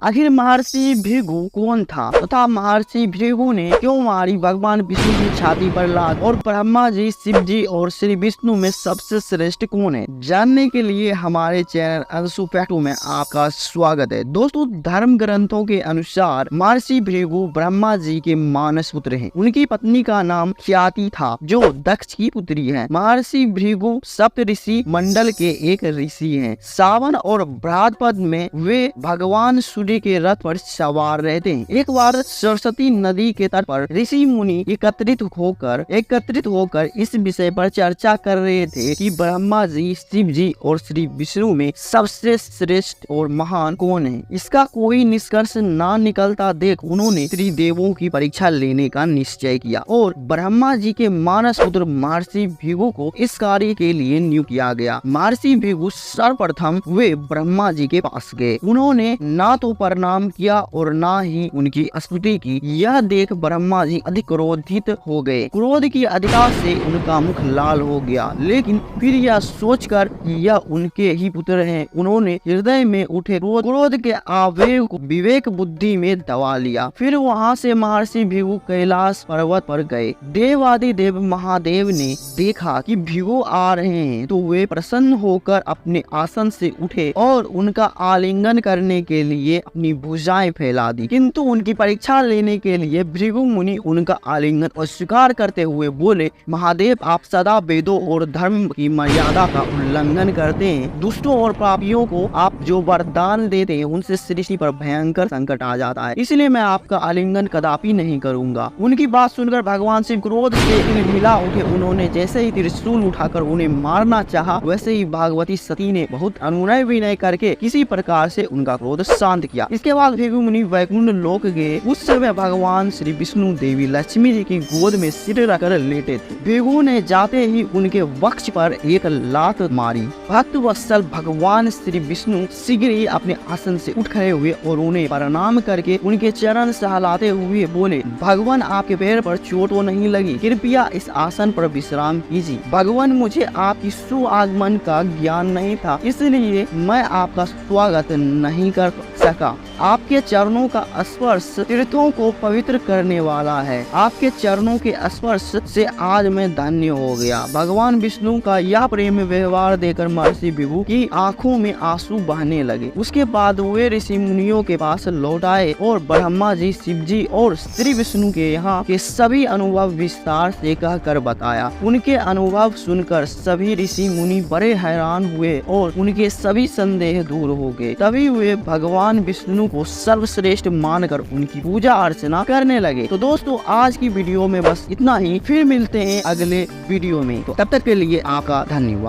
आखिर महर्षि भृगु कौन था तथा महर्षि भृगु ने क्यों मारी भगवान विष्णु की छाती पर लात, और ब्रह्मा जी, शिव जी और श्री विष्णु में सबसे श्रेष्ठ कौन है, जानने के लिए हमारे चैनल अंशु फैक्टो में आपका स्वागत है। दोस्तों, धर्म ग्रंथों के अनुसार महर्षि भृगु ब्रह्मा जी के मानस पुत्र हैं। उनकी पत्नी का नाम ख्याति था जो दक्ष की पुत्री है। महर्षि भृगु सप्त ऋषि मंडल के एक ऋषि हैं। सावन और भाद्रपद में वे भगवान सूर्य के रथ पर सवार रहते हैं। एक बार सरस्वती नदी के तट पर ऋषि मुनि एकत्रित होकर इस विषय पर चर्चा कर रहे थे कि ब्रह्मा जी, शिव जी और श्री विष्णु में सबसे श्रेष्ठ और महान कौन है। इसका कोई निष्कर्ष ना निकलता देख उन्होंने त्रिदेवों की परीक्षा लेने का निश्चय किया और ब्रह्मा जी के मानस पुत्र महर्षि भृगु को इस कार्य के लिए नियुक्त किया गया। महर्षि भृगु सर्वप्रथम वे ब्रह्मा जी के पास गए। उन्होंने ना तो प्रणाम किया और ना ही उनकी स्तुति की। यह देख ब्रह्मा जी अधिक क्रोधित हो गए। क्रोध की अधिकता से उनका मुख लाल हो गया, लेकिन फिर यह सोचकर कि यह उनके ही पुत्र हैं, उन्होंने हृदय में उठे क्रोध के आवेग को विवेक बुद्धि में दबा लिया। फिर वहां से महर्षि भृगु कैलाश पर्वत पर गए। देवादिदेव महादेव ने देखा कि भृगु आ रहे हैं तो वे प्रसन्न होकर अपने आसन से उठे और उनका आलिंगन करने के लिए अपनी भुजाएं फैला दी, किंतु उनकी परीक्षा लेने के लिए भृगु मुनि उनका आलिंगन अस्वीकार करते हुए बोले, महादेव, आप सदा वेदों और धर्म की मर्यादा का उल्लंघन करते हैं। दुष्टों और पापियों को आप जो वरदान देते हैं उनसे सृष्टि पर भयंकर संकट आ जाता है, इसलिए मैं आपका आलिंगन कदापि नहीं करूंगा। उनकी बात सुनकर भगवान शिव क्रोध से हिला उठे। उन्होंने जैसे ही त्रिशूल उठाकर उन्हें मारना चाहा, वैसे ही भागवती सती ने बहुत अनुनय विनय करके किसी प्रकार से उनका क्रोध शांत किया। इसके बाद भृगु मुनि वैकुंठ लोक गए। उस समय भगवान श्री विष्णु देवी लक्ष्मी जी की गोद में सिर रखकर लेटे थे। भृगु ने जाते ही उनके वक्ष पर एक लात मारी। भक्त वत्सल भगवान श्री विष्णु शीघ्र ही अपने आसन से उठ खड़े हुए और उन्हें प्रणाम करके उनके चरण सहलाते हुए बोले, भगवान, आपके पैर पर चोट तो नहीं लगी? कृपया इस आसन पर विश्राम कीजिए। भगवान, मुझे आपकी सुआगमन का ज्ञान नहीं था, इसलिए मैं आपका स्वागत नहीं कर सका। आपके चरणों का स्पर्श तीर्थों को पवित्र करने वाला है। आपके चरणों के स्पर्श से आज मैं धन्य हो गया। भगवान विष्णु का यह प्रेम व्यवहार देकर महर्षि भृगु की आंखों में आंसू बहने लगे। उसके बाद वे ऋषि मुनियों के पास लौट आए और ब्रह्मा जी, शिव जी और श्री विष्णु के यहाँ के सभी अनुभव विस्तार से कहकर बताया। उनके अनुभव सुनकर सभी ऋषि मुनि बड़े हैरान हुए और उनके सभी संदेह दूर हो गए। तभी वे भगवान विष्णु को सर्वश्रेष्ठ मानकर उनकी पूजा अर्चना करने लगे। तो दोस्तों, आज की वीडियो में बस इतना ही। फिर मिलते हैं अगले वीडियो में, तो तब तक के लिए आपका धन्यवाद।